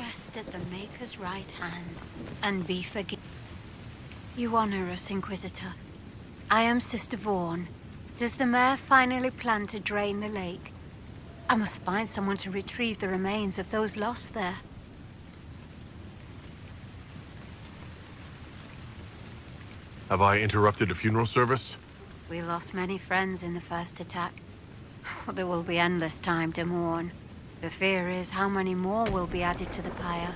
rest at the Maker's right hand and be forgiven. You honor us, Inquisitor. I am Sister Vaughn. Does the mayor finally plan to drain the lake? I must find someone to retrieve the remains of those lost there. Have I interrupted a funeral service? We lost many friends in the first attack. There will be endless time to mourn. The fear is how many more will be added to the pyre.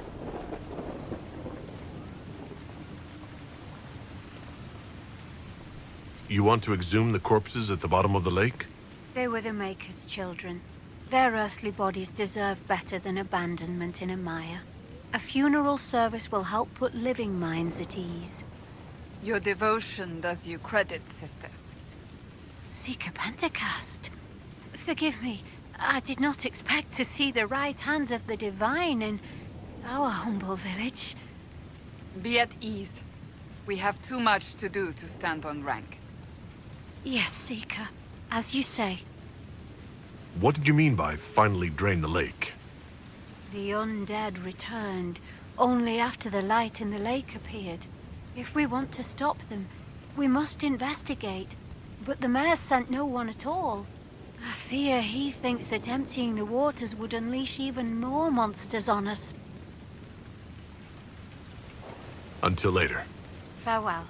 You want to exhume the corpses at the bottom of the lake? They were the Maker's children. Their earthly bodies deserve better than abandonment in a mire. A funeral service will help put living minds at ease. Your devotion does you credit, sister. Seeker Pentacast. Forgive me, I did not expect to see the right hand of the Divine in our humble village. Be at ease. We have too much to do to stand on rank. Yes, Seeker. As you say. What did you mean by finally drain the lake? The undead returned only after the light in the lake appeared. If we want to stop them, we must investigate. But the mayor sent no one at all. I fear he thinks that emptying the waters would unleash even more monsters on us. Until later. Farewell.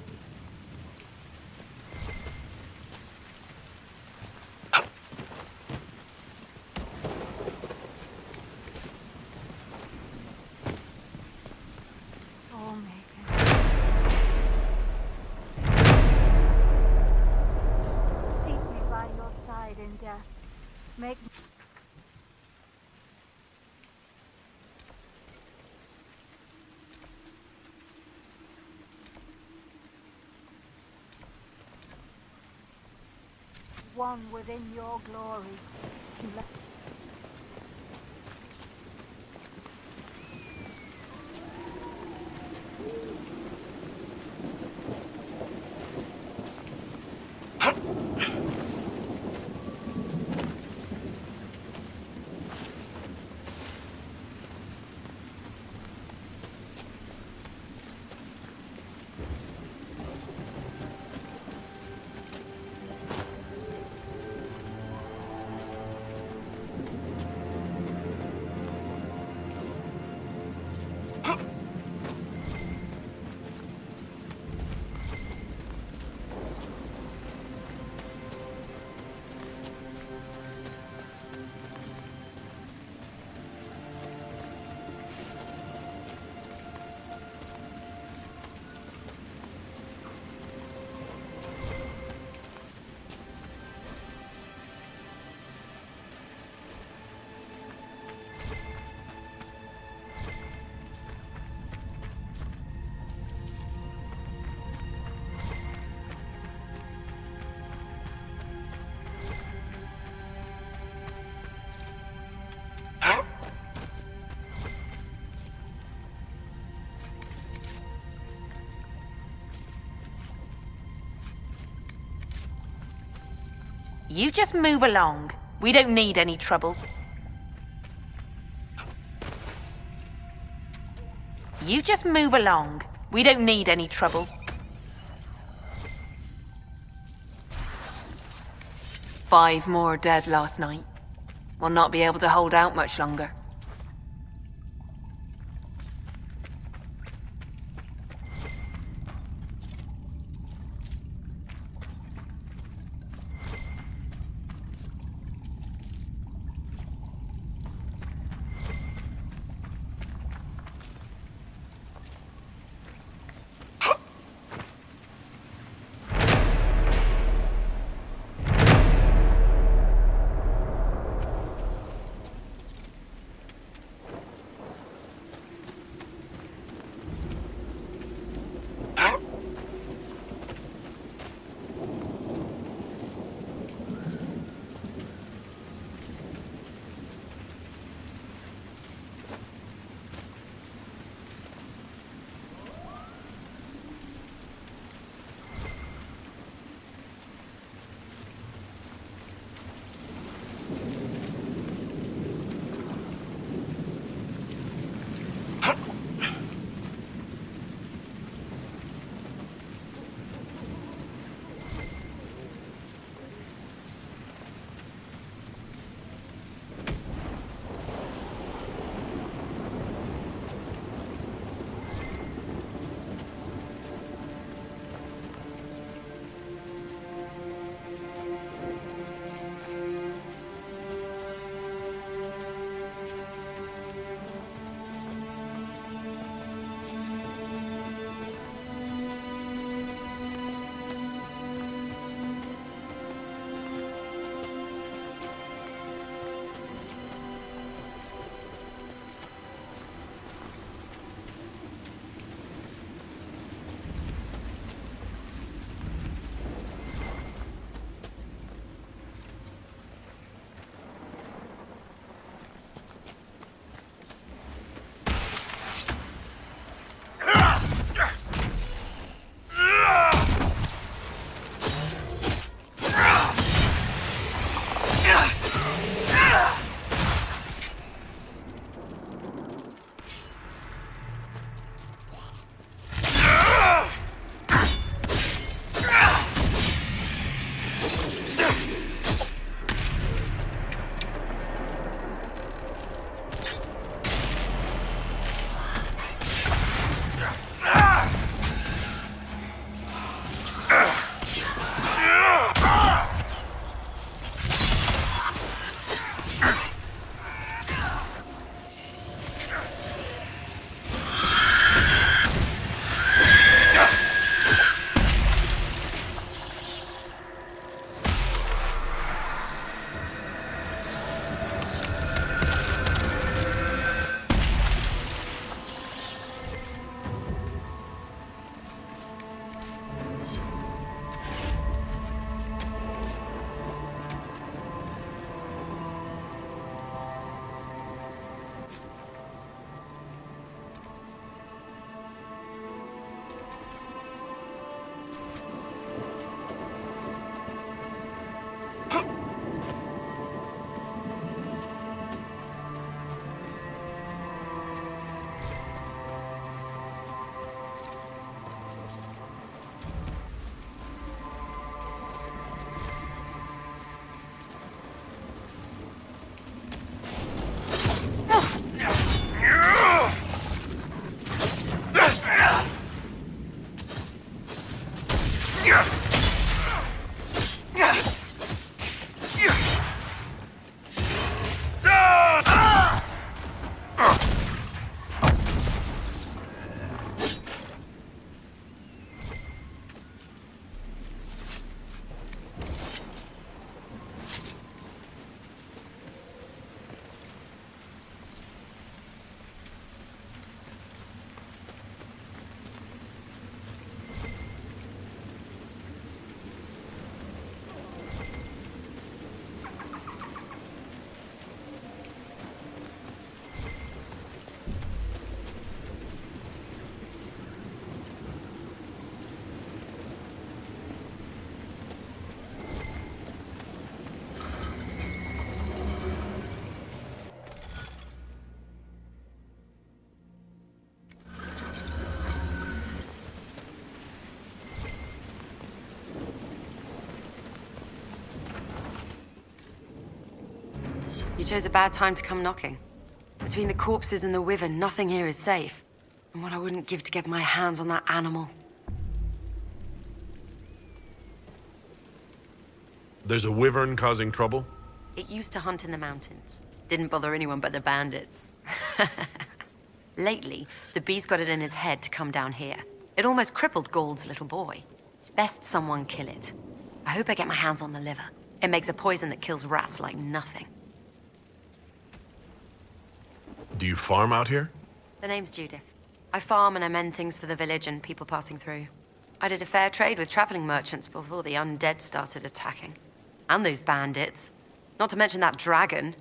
Make one within your glory. You just move along. We don't need any trouble. You just move along. We don't need any trouble. 5 more dead last night. We'll not be able to hold out much longer. chose a bad time to come knocking. Between the corpses and the wyvern, nothing here is safe. And what I wouldn't give to get my hands on that animal. There's a wyvern causing trouble? It used to hunt in the mountains. Didn't bother anyone but the bandits. Lately, the beast got it in his head to come down here. It almost crippled Gauld's little boy. Best someone kill it. I hope I get my hands on the liver. It makes a poison that kills rats like nothing. Do you farm out here? The name's Judith. I farm and I mend things for the village and people passing through. I did a fair trade with traveling merchants before the undead started attacking. And those bandits. Not to mention that dragon.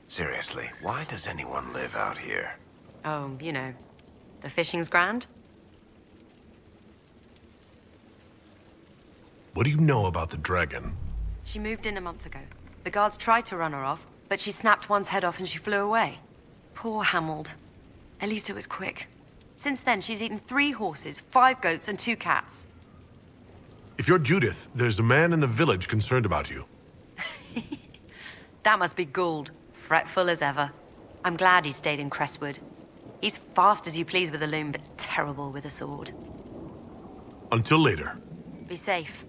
Seriously, why does anyone live out here? Oh, you know, the fishing's grand. What do you know about the dragon? She moved in a month ago. The guards tried to run her off, but she snapped one's head off and she flew away. Poor Hamold. At least it was quick. Since then, she's eaten 3 horses, 5 goats, and 2 cats. If you're Judith, there's a man in the village concerned about you. That must be Gould, fretful as ever. I'm glad he stayed in Crestwood. He's fast as you please with a loom, but terrible with a sword. Until later. Be safe.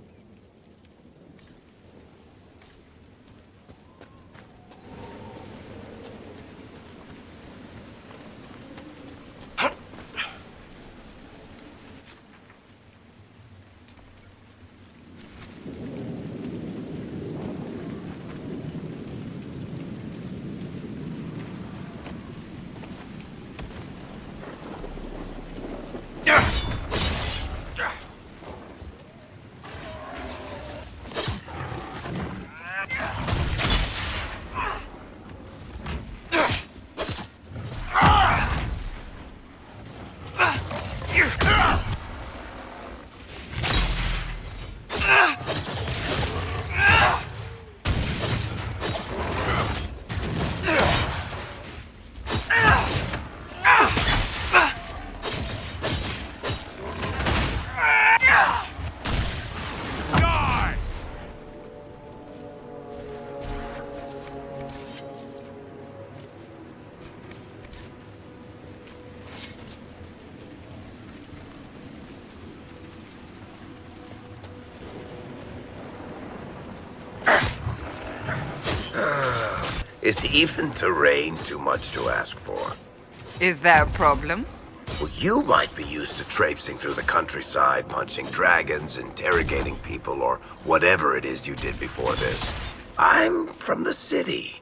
Is even terrain too much to ask for? Is there a problem? Well, you might be used to traipsing through the countryside, punching dragons, interrogating people, or whatever it is you did before this. I'm from the city.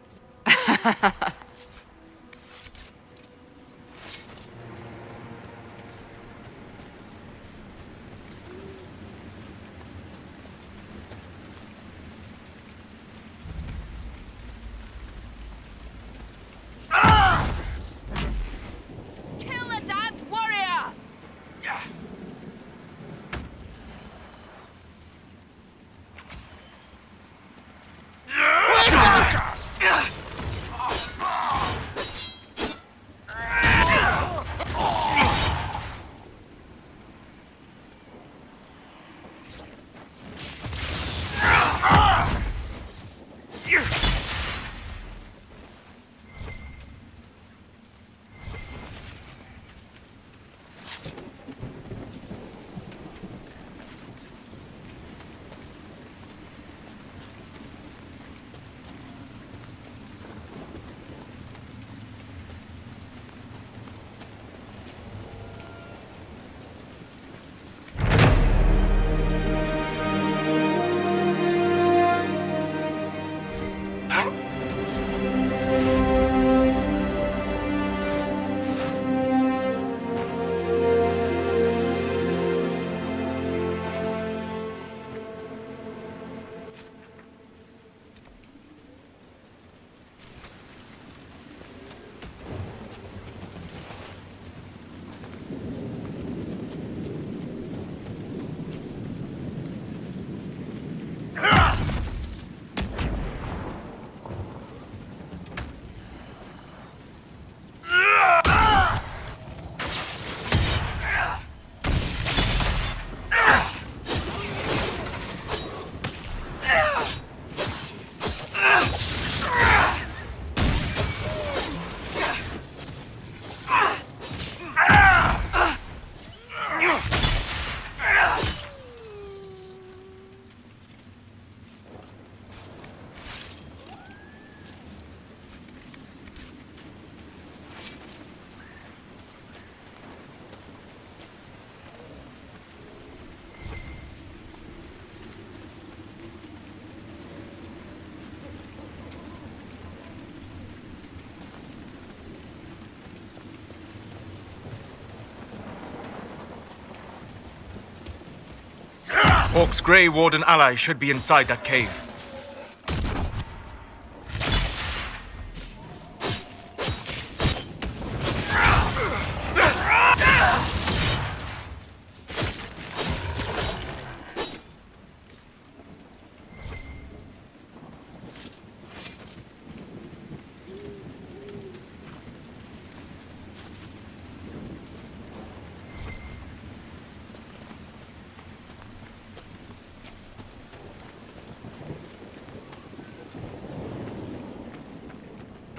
Hawk's Grey Warden ally should be inside that cave.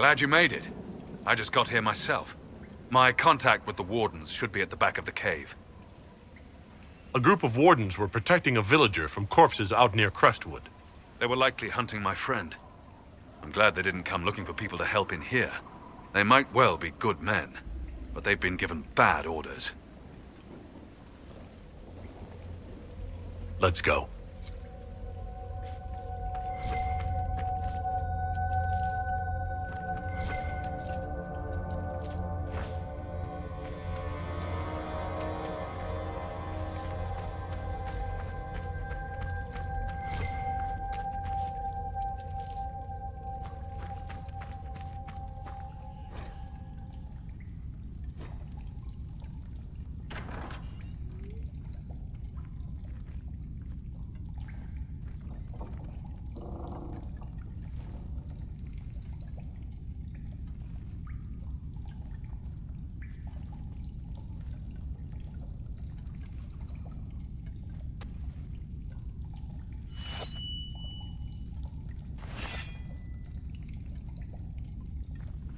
Glad you made it. I just got here myself. My contact with the Wardens should be at the back of the cave. A group of wardens were protecting a villager from corpses out near Crestwood. They were likely hunting my friend. I'm glad they didn't come looking for people to help in here. They might well be good men, but they've been given bad orders. Let's go.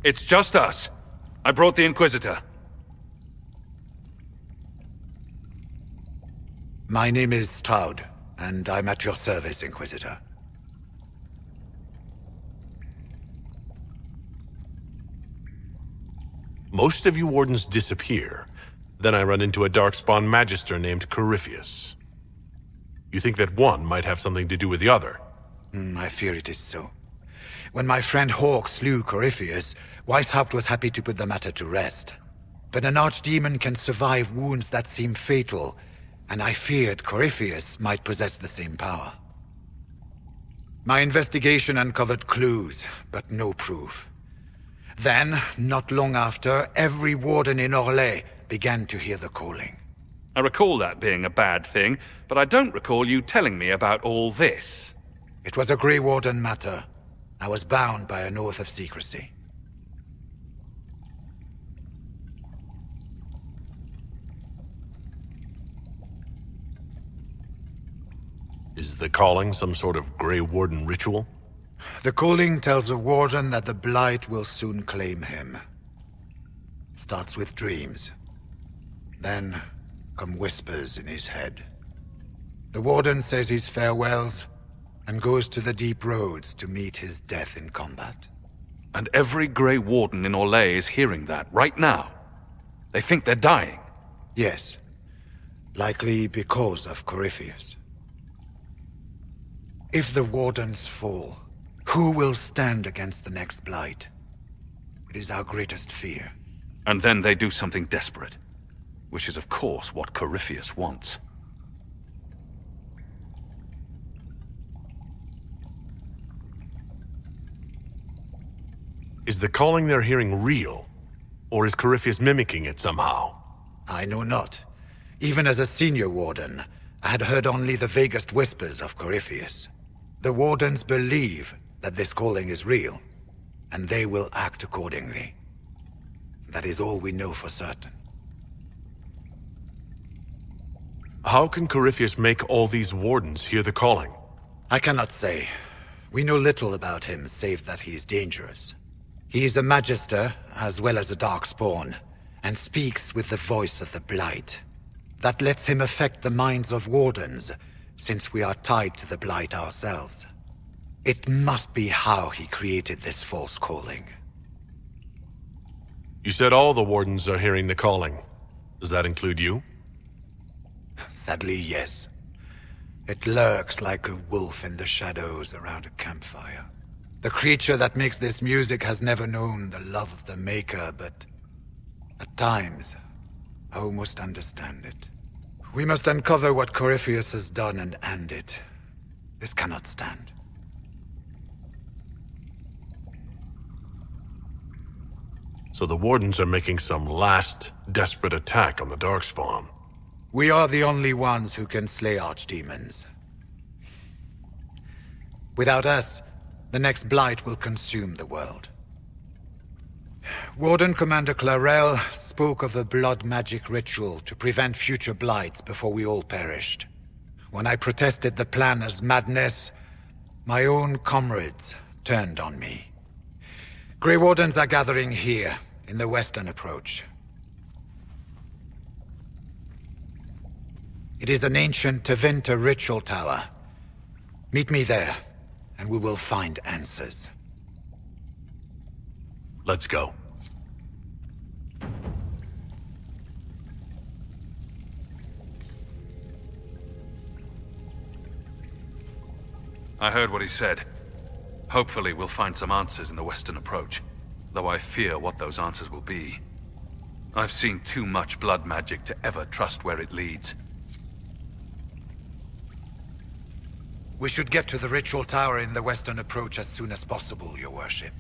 It's just us. I brought the Inquisitor. My name is Stroud, and I'm at your service, Inquisitor. Most of you wardens disappear. Then I run into a Darkspawn Magister named Corypheus. You think that one might have something to do with the other? I fear it is so. When my friend Hawk slew Corypheus, Weishaupt was happy to put the matter to rest. But an archdemon can survive wounds that seem fatal, and I feared Corypheus might possess the same power. My investigation uncovered clues, but no proof. Then, not long after, every warden in Orlais began to hear the calling. I recall that being a bad thing, but I don't recall you telling me about all this. It was a Grey Warden matter. I was bound by an oath of secrecy. Is the calling some sort of Grey Warden ritual? The calling tells a warden that the Blight will soon claim him. It starts with dreams. Then come whispers in his head. The warden says his farewells and goes to the deep roads to meet his death in combat. And every Grey Warden in Orlais is hearing that right now. They think they're dying. Yes. Likely because of Corypheus. If the Wardens fall, who will stand against the next Blight? It is our greatest fear. And then they do something desperate. Which is, of course, what Corypheus wants. Is the calling they're hearing real? Or is Corypheus mimicking it somehow? I know not. Even as a senior warden, I had heard only the vaguest whispers of Corypheus. The Wardens believe that this calling is real, and they will act accordingly. That is all we know for certain. How can Corypheus make all these Wardens hear the calling? I cannot say. We know little about him, save that he is dangerous. He is a Magister, as well as a Darkspawn, and speaks with the voice of the Blight. That lets him affect the minds of Wardens, since we are tied to the Blight ourselves. It must be how he created this false calling. You said all the Wardens are hearing the calling. Does that include you? Sadly, yes. It lurks like a wolf in the shadows around a campfire. The creature that makes this music has never known the love of the Maker, but at times, I almost understand it. We must uncover what Corypheus has done and end it. This cannot stand. So the Wardens are making some last, desperate attack on the Darkspawn. We are the only ones who can slay archdemons. Without us, the next blight will consume the world. Warden Commander Clarel spoke of a blood magic ritual to prevent future blights before we all perished. When I protested the plan as madness, my own comrades turned on me. Grey Wardens are gathering here, in the western approach. It is an ancient Tevinter ritual tower. Meet me there, and we will find answers. Let's go. I heard what he said. Hopefully we'll find some answers in the western approach, though I fear what those answers will be. I've seen too much blood magic to ever trust where it leads. We should get to the ritual tower in the western approach as soon as possible, Your Worship.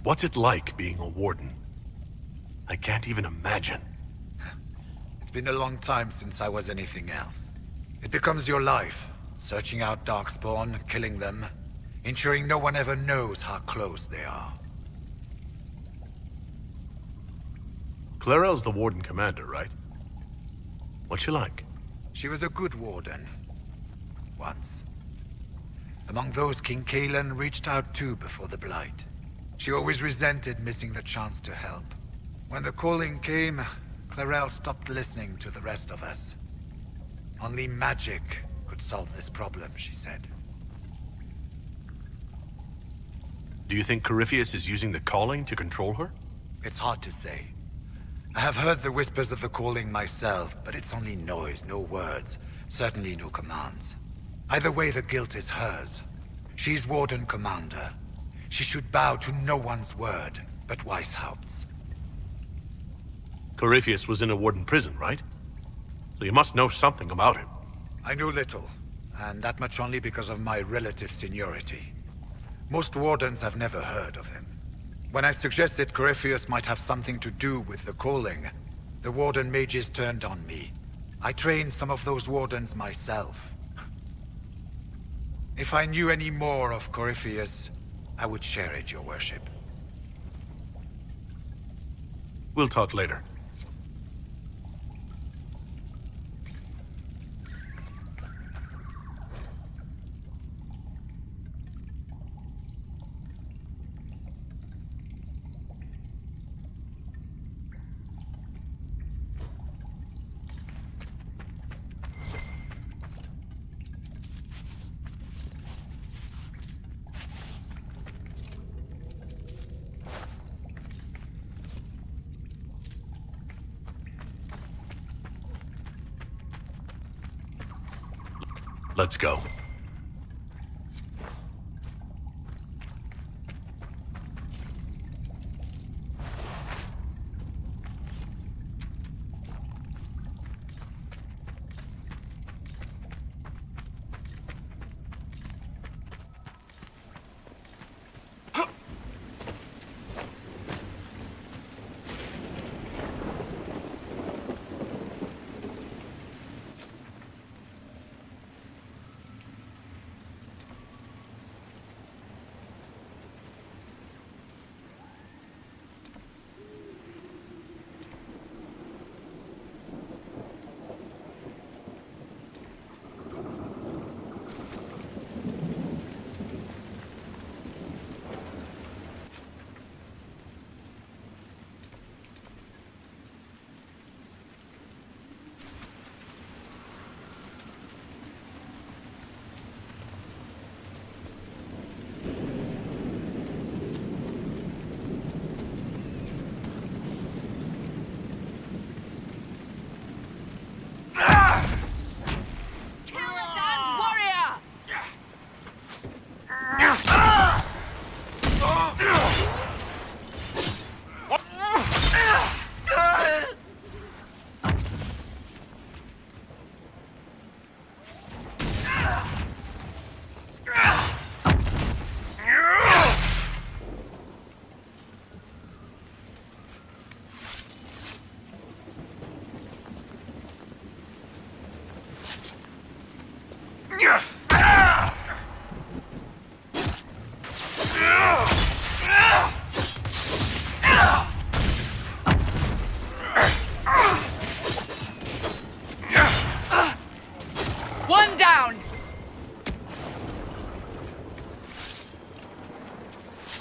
What's it like being a Warden? I can't even imagine. It's been a long time since I was anything else. It becomes your life, searching out Darkspawn, killing them, ensuring no one ever knows how close they are. Clarel's the Warden Commander, right? What's she like? She was a good Warden. Once. Among those King Kalen reached out to before the Blight. She always resented missing the chance to help. When the calling came, Clarel stopped listening to the rest of us. Only magic could solve this problem, she said. Do you think Corypheus is using the calling to control her? It's hard to say. I have heard the whispers of the calling myself, but it's only noise, no words. Certainly no commands. Either way, the guilt is hers. She's Warden Commander. She should bow to no one's word, but Weishaupt's. Corypheus was in a Warden prison, right? So you must know something about him. I know little, and that much only because of my relative seniority. Most Wardens have never heard of him. When I suggested Corypheus might have something to do with the calling, the Warden mages turned on me. I trained some of those Wardens myself. If I knew any more of Corypheus, I would share it, Your Worship. We'll talk later. Let's go.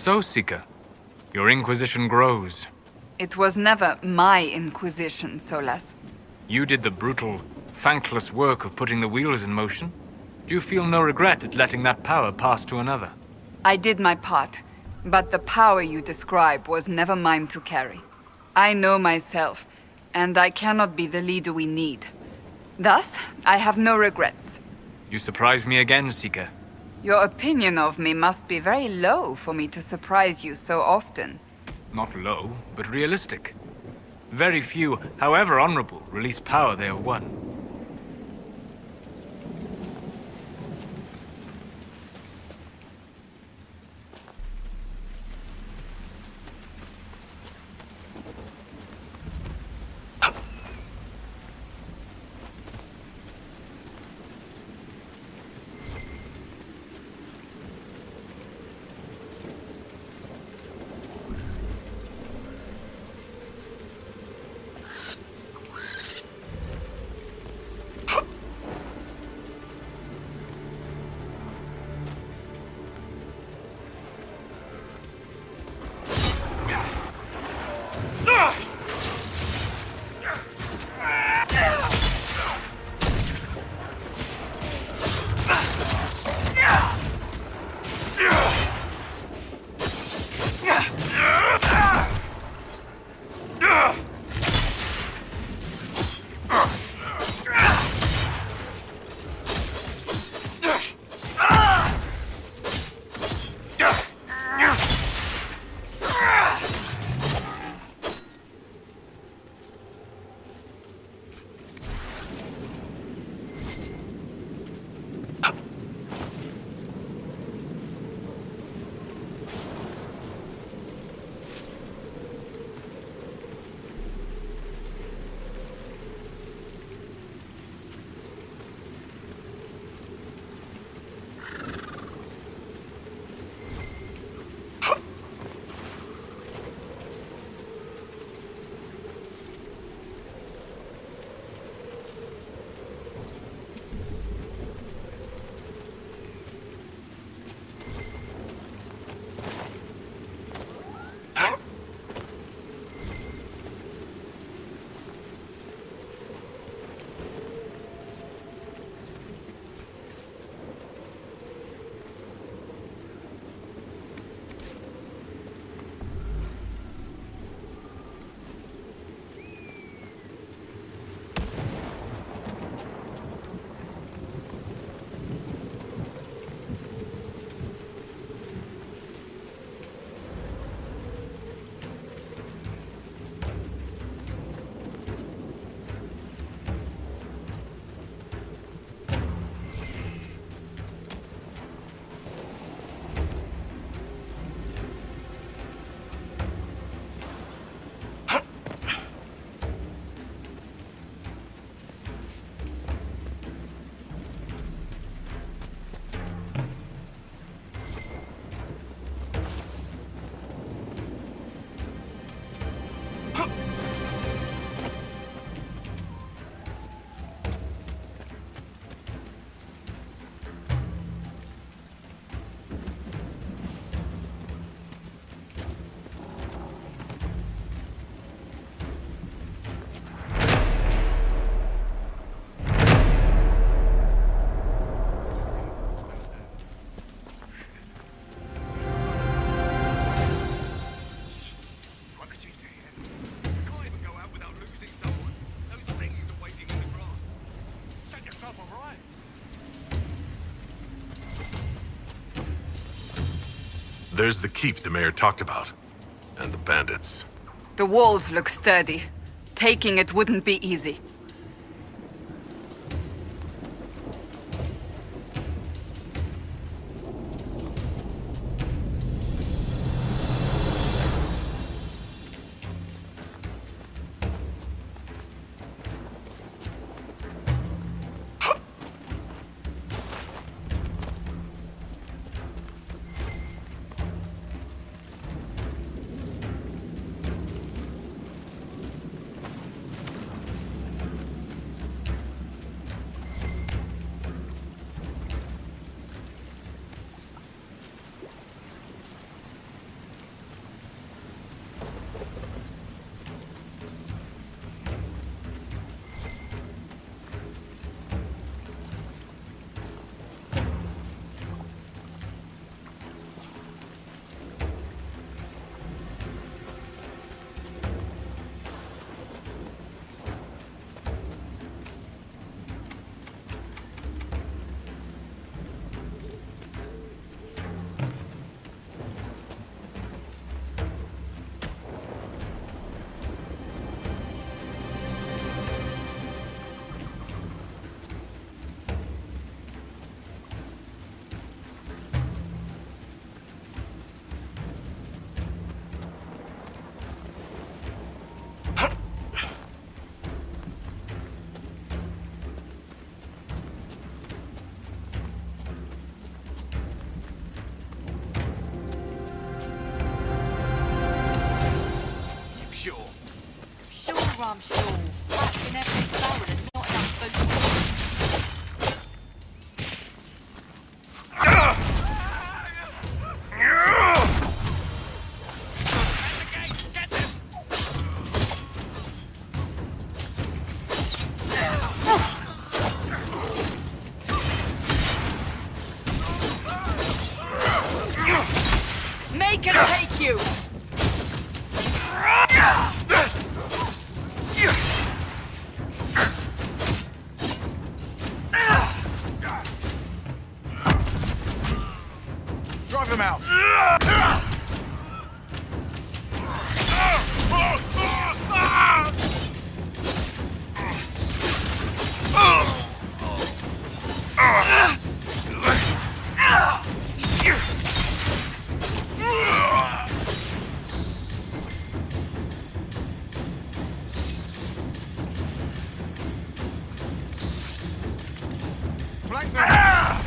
So, Seeker, your Inquisition grows. It was never my Inquisition, Solas. You did the brutal, thankless work of putting the wheels in motion. Do you feel no regret at letting that power pass to another? I did my part, but the power you describe was never mine to carry. I know myself, and I cannot be the leader we need. Thus, I have no regrets. You surprise me again, Seeker. Your opinion of me must be very low for me to surprise you so often. Not low, but realistic. Very few, however honorable, release power they have won. There's the keep the mayor talked about. And the bandits. The walls look sturdy. Taking it wouldn't be easy. Make it take you! Drive him out! Flank them!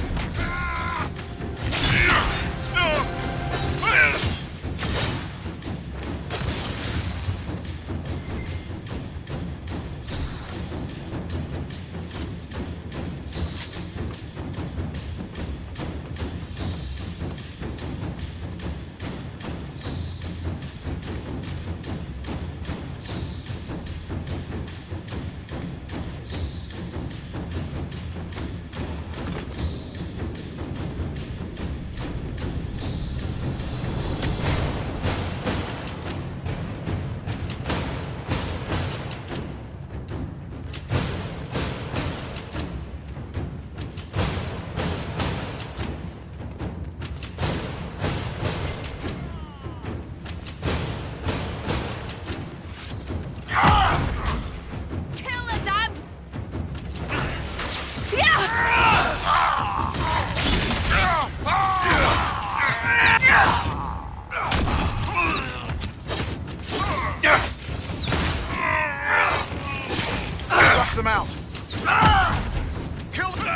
Flush them out! Kill them!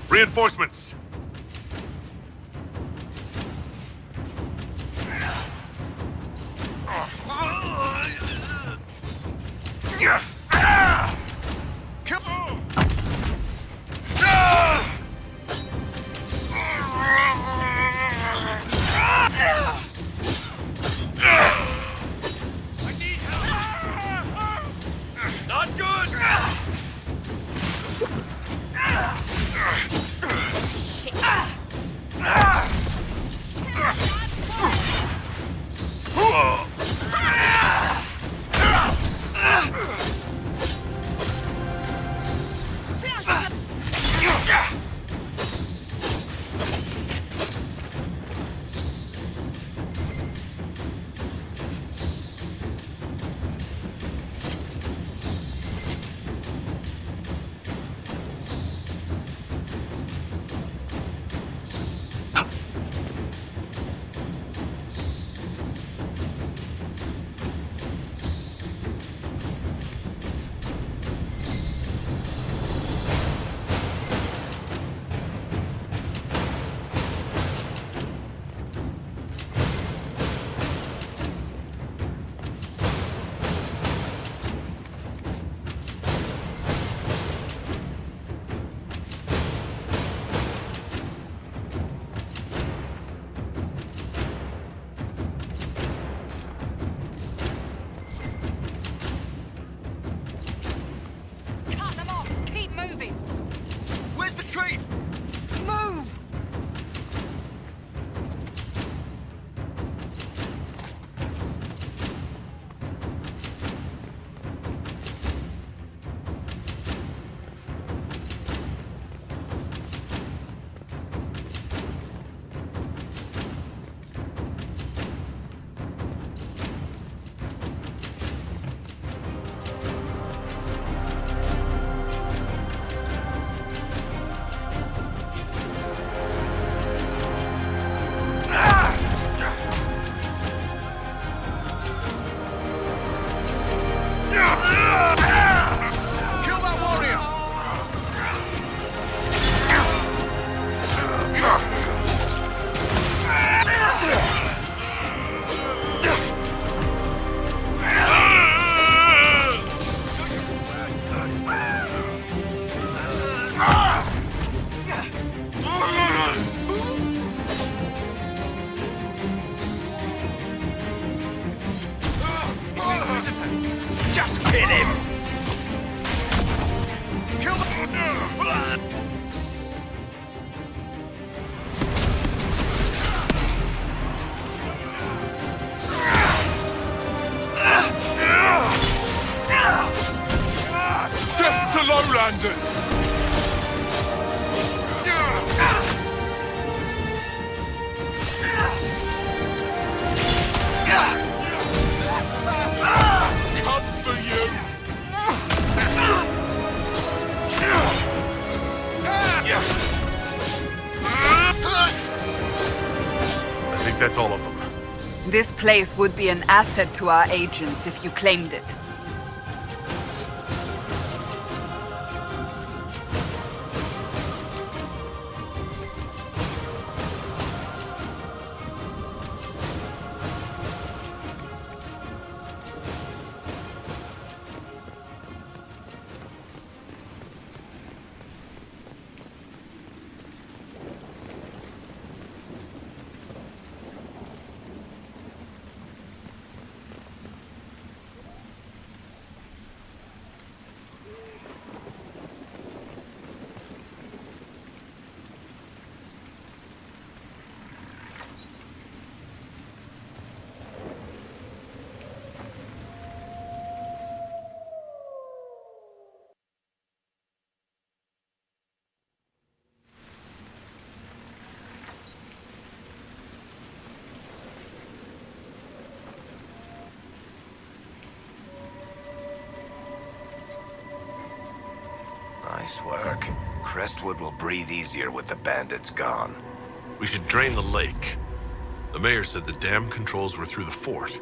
Reinforcements! Kill them! Not good! Death to lowlanders! Come for you! I think that's all of them. This place would be an asset to our agents if you claimed it. Nice work. Crestwood will breathe easier with the bandits gone. We should drain the lake. The mayor said the dam controls were through the fort.